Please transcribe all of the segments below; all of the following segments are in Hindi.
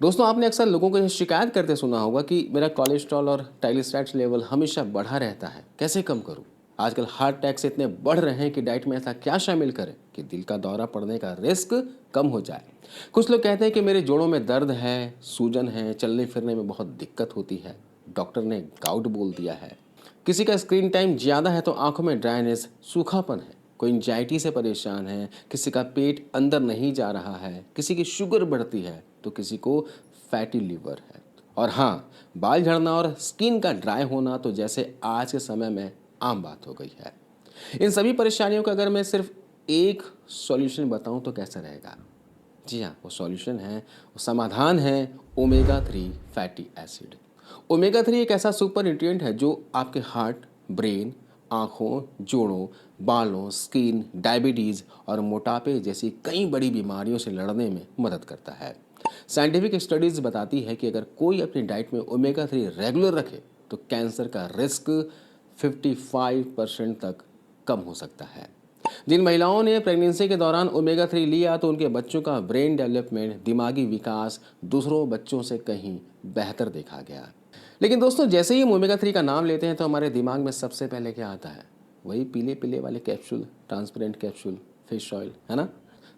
दोस्तों, आपने अक्सर लोगों को ये शिकायत करते सुना होगा कि मेरा कोलेस्ट्रॉल और ट्राइग्लिसराइड्स लेवल हमेशा बढ़ा रहता है, कैसे कम करूं? आजकल हार्ट अटैक्स इतने बढ़ रहे हैं कि डाइट में ऐसा क्या शामिल करें कि दिल का दौरा पड़ने का रिस्क कम हो जाए। कुछ लोग कहते हैं कि मेरे जोड़ों में दर्द है, सूजन है, चलने फिरने में बहुत दिक्कत होती है, डॉक्टर ने गाउट बोल दिया है। किसी का स्क्रीन टाइम ज़्यादा है तो आंखों में ड्राइनेस, सूखापन है, कोई एंजाइटी से परेशान है, किसी का पेट अंदर नहीं जा रहा है, किसी की शुगर बढ़ती है तो किसी को फैटी लीवर है। और हाँ, बाल झड़ना और स्किन का ड्राई होना तो जैसे आज के समय में आम बात हो गई है। इन सभी परेशानियों का अगर मैं सिर्फ एक सॉल्यूशन बताऊं तो कैसा रहेगा? जी हाँ, वो सॉल्यूशन है, वो समाधान है ओमेगा 3 फैटी एसिड। ओमेगा 3 एक ऐसा सुपर न्यूट्रिएंट है जो आपके हार्ट, ब्रेन, आँखों, जोड़ों, बालों, स्किन, डायबिटीज़ और मोटापे जैसी कई बड़ी बीमारियों से लड़ने में मदद करता है। साइंटिफिक स्टडीज़ बताती है कि अगर कोई अपनी डाइट में ओमेगा 3 रेगुलर रखे तो कैंसर का रिस्क 55% तक कम हो सकता है। जिन महिलाओं ने प्रेगनेंसी के दौरान ओमेगा 3 लिया तो उनके बच्चों का ब्रेन डेवलपमेंट, दिमागी विकास दूसरों बच्चों से कहीं बेहतर देखा गया। लेकिन दोस्तों, जैसे ही हम ओमेगा 3 का नाम लेते हैं तो हमारे दिमाग में सबसे पहले क्या आता है? वही पीले पीले वाले capsule, transparent capsule, fish oil, है ना?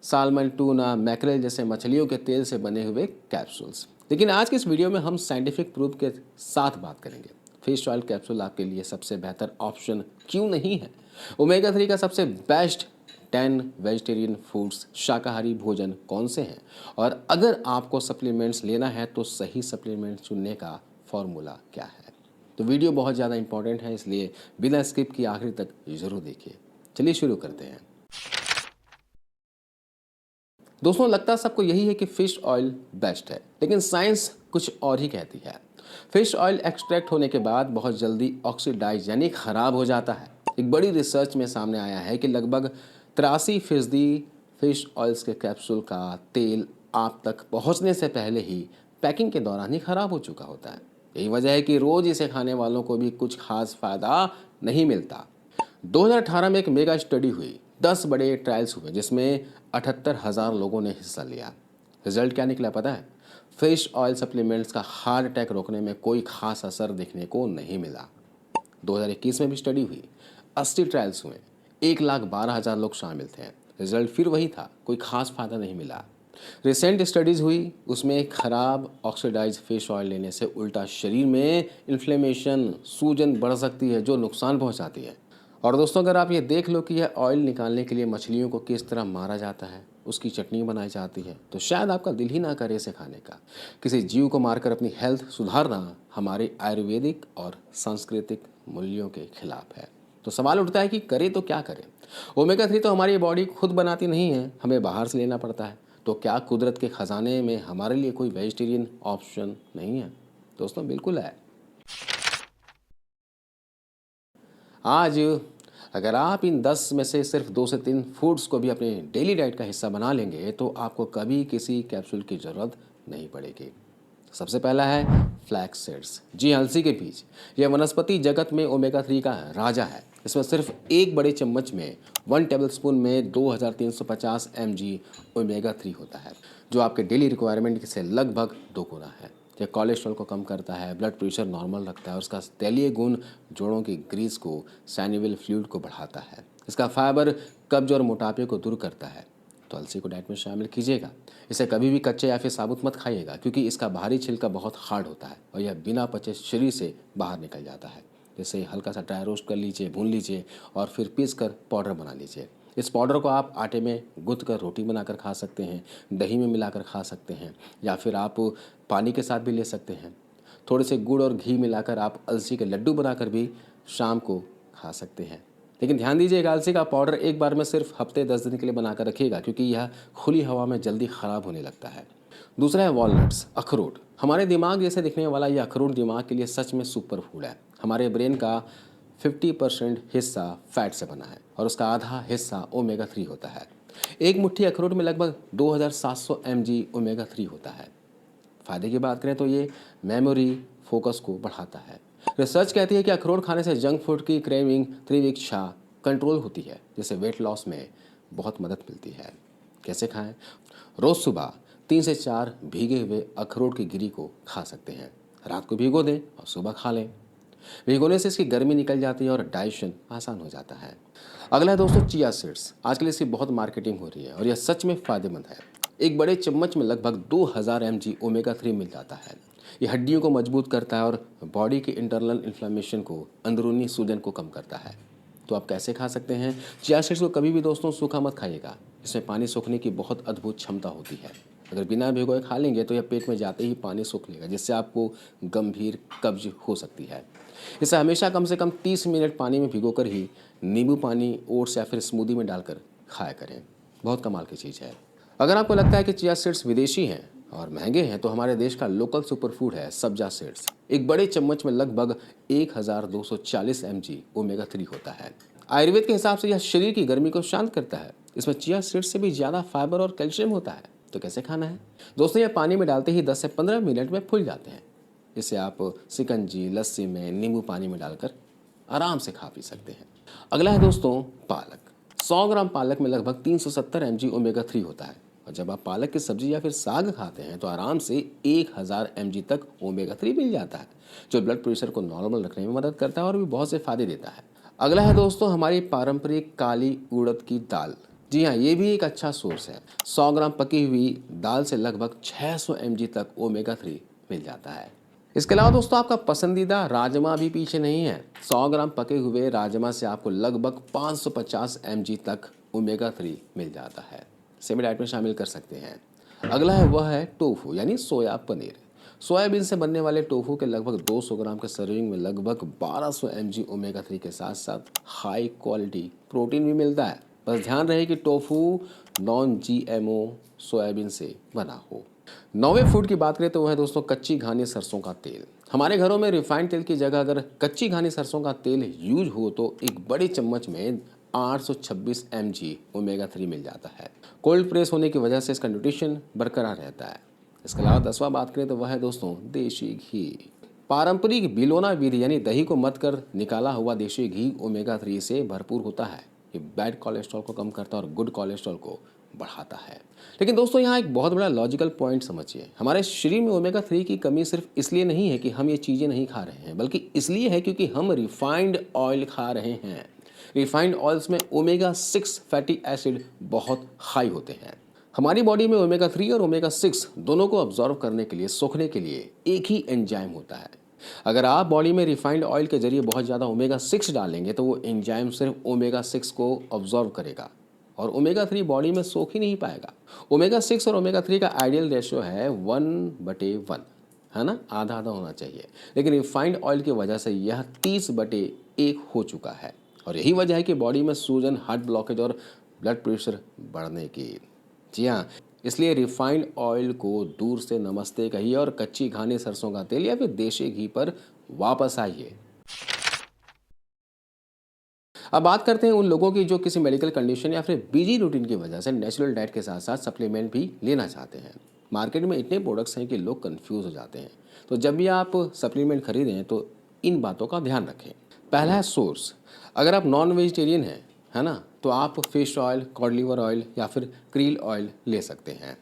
सालमन, टूना, मैकरेल जैसे मछलियों के तेल से बने हुए कैप्सूल्स। लेकिन आज की इस वीडियो में हम साइंटिफिक प्रूफ के साथ बात करेंगे। फिश ऑयल कैप्सूल आपके लिए सबसे बेहतर ऑप्शन क्यों नहीं है? ओमेगा 3 का सबसे बेस्ट 10 वेजिटेरियन फूड्स, शाकाहारी भोजन कौन से हैं? और अगर आपको सप्लीमेंट्स लेना है तो सही सप्लीमेंट चुनने का फॉर्मूला क्या है? तो वीडियो बहुत ज़्यादा इंपॉर्टेंट है, इसलिए बिना स्किप किए आखिर तक ज़रूर देखिए। चलिए शुरू करते हैं। दोस्तों, लगता सबको यही है कि फ़िश ऑयल बेस्ट है, लेकिन साइंस कुछ और ही कहती है। फ़िश ऑयल एक्सट्रैक्ट होने के बाद बहुत जल्दी ऑक्सीडाइज यानी ख़राब हो जाता है। एक बड़ी रिसर्च में सामने आया है कि लगभग 83% फ़िश ऑयल्स के कैप्सूल का तेल आप तक पहुंचने से पहले ही पैकिंग के दौरान ही ख़राब हो चुका होता है। यही वजह है कि रोज़ इसे खाने वालों को भी कुछ खास फ़ायदा नहीं मिलता। 2018 में एक मेगा स्टडी हुई, 10 बड़े ट्रायल्स हुए जिसमें 78,000 लोगों ने हिस्सा लिया। रिजल्ट क्या निकला पता है? फिश ऑयल सप्लीमेंट्स का हार्ट अटैक रोकने में कोई खास असर देखने को नहीं मिला। 2021 में भी स्टडी हुई, 80 ट्रायल्स हुए, 1,12,000 लोग शामिल थे। रिजल्ट फिर वही था, कोई खास फायदा नहीं मिला। रिसेंट स्टडीज़ हुई, उसमें खराब ऑक्सीडाइज फिश ऑयल लेने से उल्टा शरीर में इन्फ्लेमेशन, सूजन बढ़ सकती है जो नुकसान पहुंचाती है। और दोस्तों, अगर आप ये देख लो कि यह ऑयल निकालने के लिए मछलियों को किस तरह मारा जाता है, उसकी चटनी बनाई जाती है, तो शायद आपका दिल ही ना करे इसे खाने का। किसी जीव को मारकर अपनी हेल्थ सुधारना हमारे आयुर्वेदिक और सांस्कृतिक मूल्यों के खिलाफ है। तो सवाल उठता है कि करें तो क्या करें? ओमेगा 3 तो हमारी बॉडी खुद बनाती नहीं है, हमें बाहर से लेना पड़ता है। तो क्या कुदरत के ख़जाने में हमारे लिए कोई वेजिटेरियन ऑप्शन नहीं है? दोस्तों, बिल्कुल है। आज अगर आप इन 10 में से सिर्फ 2 से 3 फूड्स को भी अपने डेली डाइट का हिस्सा बना लेंगे तो आपको कभी किसी कैप्सूल की ज़रूरत नहीं पड़ेगी। सबसे पहला है फ्लैक्स सीड्स। जी, अलसी के बीज। यह वनस्पति जगत में ओमेगा 3 का राजा है। इसमें सिर्फ एक बड़े चम्मच में 1 टेबलस्पून में 2350 mg ओमेगा 3 होता है, जो आपके डेली रिक्वायरमेंट से लगभग 2 गुना है। यह कोलेस्ट्रॉल को कम करता है, ब्लड प्रेशर नॉर्मल रखता है और इसका तैलीय गुण जोड़ों की ग्रीस को, सैनिवल फ्लूइड को बढ़ाता है। इसका फाइबर कब्ज और मोटापे को दूर करता है। तो अलसी को डाइट में शामिल कीजिएगा। इसे कभी भी कच्चे या फिर साबुत मत खाइएगा, क्योंकि इसका बाहरी छिलका बहुत हार्ड होता है और यह बिना पचे शरीर से बाहर निकल जाता है। जैसे हल्का सा ड्राई रोस्ट कर लीजिए, भून लीजिए और फिर पीस कर पाउडर बना लीजिए। इस पाउडर को आप आटे में गूंथ कर रोटी बनाकर खा सकते हैं, दही में मिलाकर खा सकते हैं, या फिर आप पानी के साथ भी ले सकते हैं। थोड़े से गुड़ और घी मिलाकर आप अलसी के लड्डू बनाकर भी शाम को खा सकते हैं। लेकिन ध्यान दीजिएगा, अलसी का पाउडर एक बार में सिर्फ हफ्ते 10 दिन के लिए बनाकर रखिएगा, क्योंकि यह खुली हवा में जल्दी ख़राब होने लगता है। दूसरा है वॉलनट्स, अखरोट। हमारे दिमाग जैसे दिखने वाला यह अखरोट दिमाग के लिए सच में सुपर फूड है। हमारे ब्रेन का 50% हिस्सा फैट से बना है और उसका आधा हिस्सा ओमेगा 3 होता है। एक मुट्ठी अखरोट में लगभग 2700 mg ओमेगा 3 होता है। फ़ायदे की बात करें तो ये मेमोरी, फोकस को बढ़ाता है। रिसर्च कहती है कि अखरोट खाने से जंक फूड की क्रेविंग, तीव्र कंट्रोल होती है, जिससे वेट लॉस में बहुत मदद मिलती है। कैसे खाएं? रोज़ सुबह 3 से 4 भीगे हुए अखरोट की गिरी को खा सकते हैं। रात को भिगो दें और सुबह खा लें। भिगोने से इसकी गर्मी निकल जाती है और डाइजेशन आसान हो जाता है। अगला है दोस्तों चिया सीड्स। आजकल इसकी बहुत मार्केटिंग हो रही है और यह सच में फ़ायदेमंद है। एक बड़े चम्मच में लगभग 2000 mg ओमेगा 3 मिल जाता है। यह हड्डियों को मजबूत करता है और बॉडी के इंटरनल इन्फ्लेमेशन को, अंदरूनी सूजन को कम करता है। तो आप कैसे खा सकते हैं? चिया सीड्स को कभी भी दोस्तों सूखा मत खाइएगा। इसमें पानी सोखने की बहुत अद्भुत क्षमता होती है। अगर बिना भिगोए खा लेंगे तो यह पेट में जाते ही पानी सोख लेगा, जिससे आपको गंभीर कब्ज हो सकती है। इसे हमेशा कम से कम 30 मिनट पानी में भिगोकर ही नींबू पानी, ओट्स या फिर स्मूदी में डालकर खाया करें। बहुत कमाल की चीज़ है। अगर आपको लगता है कि चिया सीड्स विदेशी हैं और महंगे हैं, तो हमारे देश का लोकल सुपरफूड है सब्जा सीड्स। एक बड़े चम्मच में लगभग 1240 mg ओमेगा 3 होता है। आयुर्वेद के हिसाब से यह शरीर की गर्मी को शांत करता है। इसमें चिया सीड्स से भी ज़्यादा फाइबर और कैल्शियम होता है। तो कैसे खाना है दोस्तों? यह पानी में डालते ही 10 से 15 मिनट में फूल जाते हैं। इसे आप शिकंजी, लस्सी में, नींबू पानी में डालकर आराम से खा पी सकते हैं। अगला है दोस्तों पालक। 100 ग्राम पालक में लगभग 370 mg ओमेगा 3 होता है। और जब आप पालक की सब्जी या फिर साग खाते हैं तो आराम से 1000 mg तक ओमेगा 3 मिल जाता है, जो ब्लड प्रेशर को नॉर्मल रखने में मदद करता है और भी बहुत से फायदे देता है। अगला है दोस्तों हमारी पारंपरिक काली उड़द की दाल। जी हाँ, ये भी एक अच्छा सोर्स है। 100 ग्राम पकी हुई दाल से लगभग 600 mg तक ओमेगा 3 मिल जाता है। इसके अलावा दोस्तों आपका पसंदीदा राजमा भी पीछे नहीं है। 100 ग्राम पके हुए राजमा से आपको लगभग 550 mg तक ओमेगा 3 मिल जाता है। इसे भी डाइट में शामिल कर सकते हैं। अगला है वह है टोफू यानी सोया पनीर। सोयाबीन से बनने वाले टोफू के लगभग 200 ग्राम के सर्विंग में लगभग 1200 mg ओमेगा 3 के साथ साथ हाई क्वालिटी प्रोटीन भी मिलता है। बस ध्यान रहे कि टोफू नॉन GMO सोयाबीन से बना हो। 9वें फूड की बात करें तो वह है दोस्तों कच्ची घानी सरसों का तेल। हमारे घरों में रिफाइंड तेल की जगह अगर कच्ची घानी सरसों का तेल यूज हो तो एक बड़ी चम्मच में 826 mg ओमेगा 3 मिल जाता है। कोल्ड प्रेस होने की वजह से इसका न्यूट्रिशन बरकरार रहता है। इसके अलावा 10वां बात करें तो वह है दोस्तों देशी घी। पारंपरिक बिलोना विधि यानी दही को मथ कर निकाला हुआ देशी घी ओमेगा 3 से भरपूर होता है। ये बैड कोलेस्ट्रॉल को कम करता है और गुड कोलेस्ट्रॉल को बढ़ाता है। लेकिन दोस्तों यहाँ एक बहुत बड़ा लॉजिकल पॉइंट समझिए। हमारे शरीर में ओमेगा 3 की कमी सिर्फ इसलिए नहीं है कि हम ये चीज़ें नहीं खा रहे हैं, बल्कि इसलिए है क्योंकि हम रिफाइंड ऑयल खा रहे हैं। रिफाइंड ऑयल्स में ओमेगा 6 फैटी एसिड बहुत हाई होते हैं। हमारी बॉडी में ओमेगा 3 और ओमेगा 6 दोनों को अब्जॉर्व करने के लिए, सोखने के लिए एक ही एंजाइम होता है। अगर आप बॉडी में रिफाइंड ऑयल के जरिए बहुत ज़्यादा ओमेगा 6 डालेंगे तो वो एंजाइम सिर्फ ओमेगा 6 को अब्जॉर्व करेगा और ओमेगा 3 बॉडी में सोख ही नहीं पाएगा। ओमेगा 6 और ओमेगा 3 का आइडियल रेशियो है 1/1, है ना, आधा आधा होना चाहिए। लेकिन रिफाइंड ऑयल की वजह से यह 30/1 हो चुका है और यही वजह है कि बॉडी में सूजन, हार्ट ब्लॉकेज और ब्लड प्रेशर बढ़ने की। जी हाँ, इसलिए रिफाइंड ऑयल को दूर से नमस्ते कहिए और कच्ची घानी सरसों का तेल या फिर देशी घी पर वापस आइए। अब बात करते हैं उन लोगों की जो किसी मेडिकल कंडीशन या फिर बिजी रूटीन की वजह से नेचुरल डाइट के साथ साथ सप्लीमेंट भी लेना चाहते हैं। मार्केट में इतने प्रोडक्ट्स हैं कि लोग कंफ्यूज हो जाते हैं। तो जब भी आप सप्लीमेंट खरीदें तो इन बातों का ध्यान रखें। पहला है सोर्स। अगर आप नॉन वेजिटेरियन हैं, है ना, तो आप fish oil, cod liver oil या फिर क्रील ऑयल ले सकते हैं।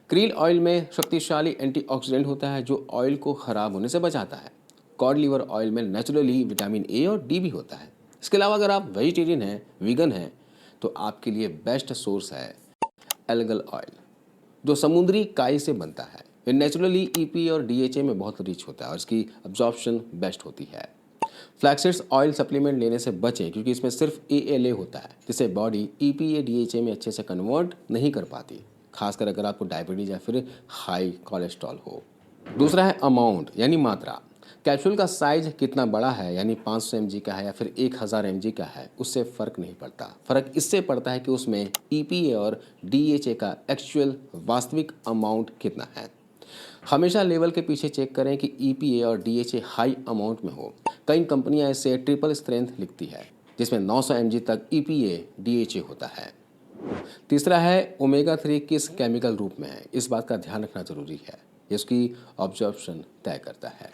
क्रील ऑयल में शक्तिशाली एंटीऑक्सीडेंट होता है जो ऑयल को ख़राब होने से बचाता है। कॉड लिवर ऑयल में नेचुरली विटामिन ए और डी भी होता है। इसके अलावा अगर आप वेजिटेरियन हैं, वीगन हैं, तो आपके लिए बेस्ट सोर्स है एल्गल ऑयल, जो समुद्री काई से बनता है। ये नेचुरली EPA और DHA में बहुत रिच होता है और इसकी अब्जॉर्प्शन बेस्ट होती है। फ्लैक्सीड्स ऑयल सप्लीमेंट लेने से बचें क्योंकि इसमें सिर्फ ALA होता है, जिसे बॉडी EPA DHA में अच्छे से कन्वर्ट नहीं कर पाती, खासकर अगर आपको डायबिटीज या फिर हाई कोलेस्ट्रॉल हो। दूसरा है अमाउंट यानी मात्रा। कैप्सूल का साइज कितना बड़ा है, यानी 500 mg का है या फिर 1000 mg का है, उससे फ़र्क नहीं पड़ता। फ़र्क इससे पड़ता है कि उसमें EPA और DHA का एक्चुअल वास्तविक अमाउंट कितना है। हमेशा लेवल के पीछे चेक करें कि EPA और DHA हाई अमाउंट में हो। कई कंपनियां इसे ट्रिपल स्ट्रेंथ लिखती है, जिसमें 900 mg तक EPA DHA होता है। तीसरा है ओमेगा 3 किस केमिकल रूप में है, इस बात का ध्यान रखना जरूरी है। इसकी ऑब्जॉर्प्शन तय करता है।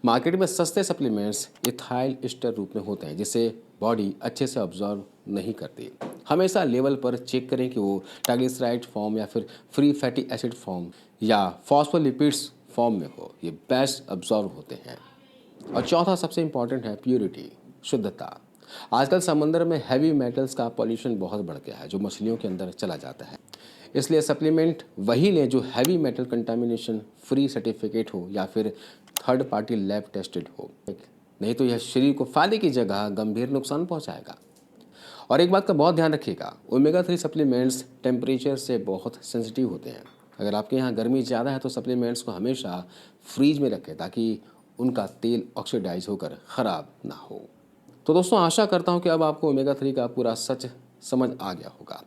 मार्केट में सस्ते सप्लीमेंट्स इथाइल एस्टर रूप में होते हैं, जिसे बॉडी अच्छे से ऑब्जॉर्व नहीं करती। हमेशा लेवल पर चेक करें कि वो ट्राइग्लिसराइड फॉर्म या फिर फ्री फैटी एसिड फॉर्म या फॉस्फोलिपिड्स फॉर्म में हो। ये बेस्ट अब्जॉर्व होते हैं। और चौथा सबसे इंपॉर्टेंट है प्योरिटी, शुद्धता। आजकल समंदर में हैवी मेटल्स का पॉल्यूशन बहुत बढ़ गया है जो मछलियों के अंदर चला जाता है। इसलिए सप्लीमेंट वही लें जो heavy metal contamination free certificate हो या फिर थर्ड पार्टी लैब टेस्टेड हो, नहीं तो यह शरीर को फायदे की जगह गंभीर नुकसान पहुंचाएगा। और एक बात का बहुत ध्यान रखिएगा, ओमेगा 3 सप्लीमेंट्स टेम्परेचर से बहुत सेंसिटिव होते हैं। अगर आपके यहाँ गर्मी ज़्यादा है तो सप्लीमेंट्स को हमेशा फ्रीज में रखें ताकि उनका तेल ऑक्सीडाइज होकर ख़राब ना हो। तो दोस्तों, आशा करता हूँ कि अब आपको ओमेगा 3 का पूरा सच समझ आ गया होगा।